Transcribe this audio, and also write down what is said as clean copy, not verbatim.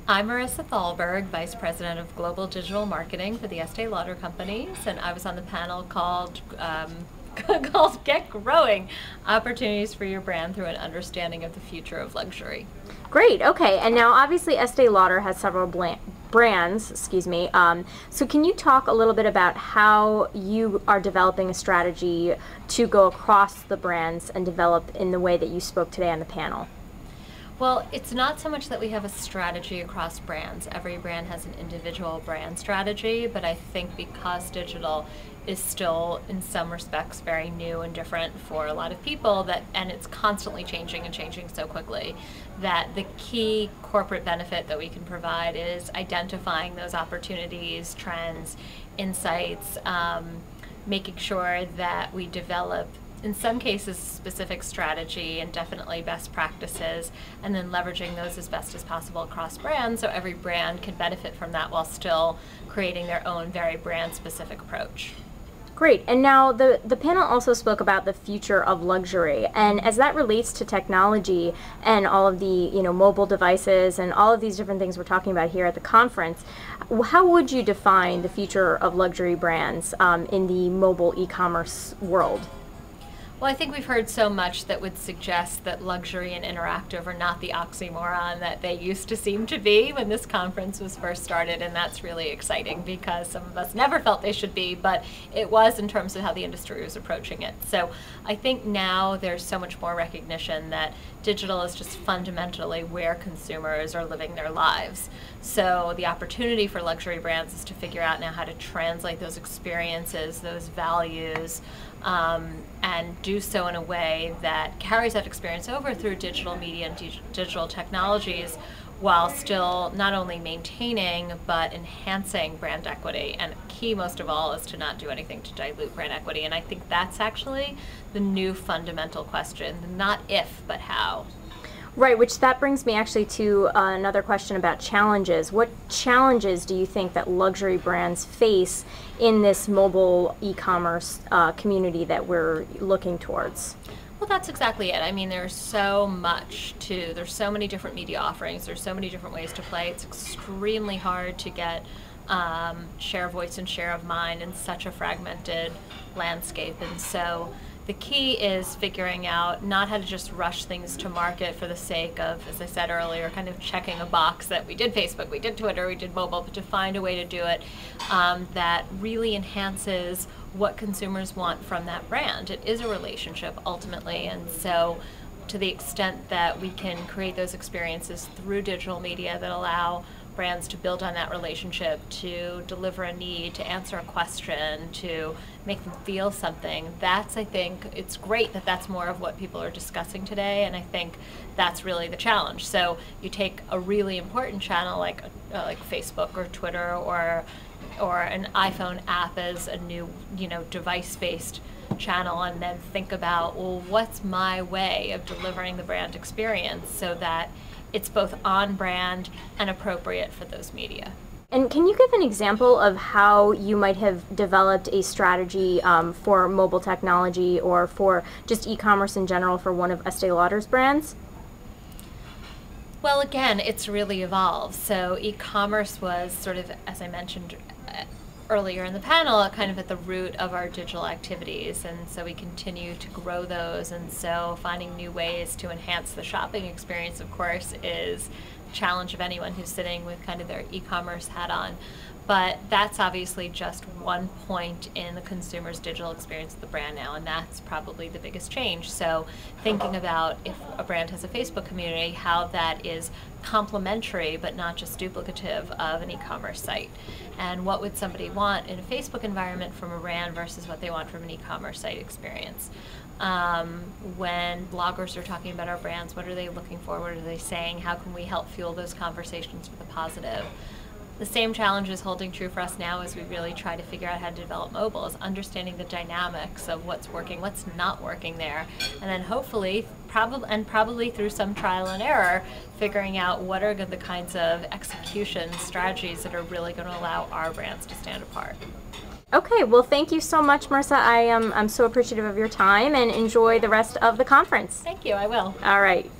I'm Marisa Thalberg, Vice President of Global Digital Marketing for the Estée Lauder companies, and I was on the panel called called Get Growing, Opportunities for Your Brand Through an Understanding of the Future of Luxury. Great, okay, and now obviously Estée Lauder has several brands, so can you talk a little bit about how you are developing a strategy to go across the brands and develop in the way that you spoke today on the panel? Well, it's not so much that we have a strategy across brands. Every brand has an individual brand strategy, but I think because digital is still, in some respects, very new and different for a lot of people, and it's constantly changing and changing so quickly, that the key corporate benefit that we can provide is identifying those opportunities, trends, insights, making sure that we develop, in some cases, specific strategy and definitely best practices, and then leveraging those as best as possible across brands so every brand can benefit from that while still creating their own very brand-specific approach. Great, and now the panel also spoke about the future of luxury, and as that relates to technology and all of the mobile devices and all of these different things we're talking about here at the conference, how would you define the future of luxury brands in the mobile e-commerce world? Well, I think we've heard so much that would suggest that luxury and interactive are not the oxymoron that they used to seem to be when this conference was first started, and that's really exciting because some of us never felt they should be, but it was in terms of how the industry was approaching it. So I think now there's so much more recognition that digital is just fundamentally where consumers are living their lives. So the opportunity for luxury brands is to figure out now how to translate those experiences, those values, and do so in a way that carries that experience over through digital media and digital technologies while still not only maintaining but enhancing brand equity. And key most of all is to not do anything to dilute brand equity. And I think that's actually the new fundamental question, not if, but how. Right, which that brings me actually to another question about challenges. What challenges do you think that luxury brands face in this mobile e-commerce community that we're looking towards? Well, that's exactly it. I mean, there's so many different media offerings, there's so many different ways to play. It's extremely hard to get share of voice and share of mind in such a fragmented landscape. And so the key is figuring out not how to just rush things to market for the sake of, as I said earlier, kind of checking a box that we did Facebook, we did Twitter, we did mobile, but to find a way to do it that really enhances what consumers want from that brand. It is a relationship ultimately, and so to the extent that we can create those experiences through digital media that allow brands to build on that relationship, to deliver a need, to answer a question, to make them feel something, I think, it's great that that's more of what people are discussing today, and I think that's really the challenge. So you take a really important channel like Facebook or Twitter or an iPhone app as a new device-based channel, and then think about, well, what's my way of delivering the brand experience so that it's both on brand and appropriate for those media. And can you give an example of how you might have developed a strategy for mobile technology or for just e-commerce in general for one of Estée Lauder's brands? Well, again, it's really evolved. So e-commerce was sort of, as I mentioned earlier in the panel, kind of at the root of our digital activities, and so we continue to grow those, and so finding new ways to enhance the shopping experience, of course, is the challenge of anyone who's sitting with kind of their e-commerce hat on. But that's obviously just one point in the consumer's digital experience of the brand now, and that's probably the biggest change. So thinking about if a brand has a Facebook community, how that is complementary but not just duplicative of an e-commerce site. And what would somebody want in a Facebook environment from a brand versus what they want from an e-commerce site experience. When bloggers are talking about our brands, what are they looking for? What are they saying? How can we help fuel those conversations with a positive? The same challenge is holding true for us now as we really try to figure out how to develop mobile, is understanding the dynamics of what's working, what's not working there, and then hopefully, probably through some trial and error, figuring out what are the kinds of execution strategies that are really going to allow our brands to stand apart. Okay, well, thank you so much, Marisa. I'm so appreciative of your time, and enjoy the rest of the conference. Thank you, I will. All right.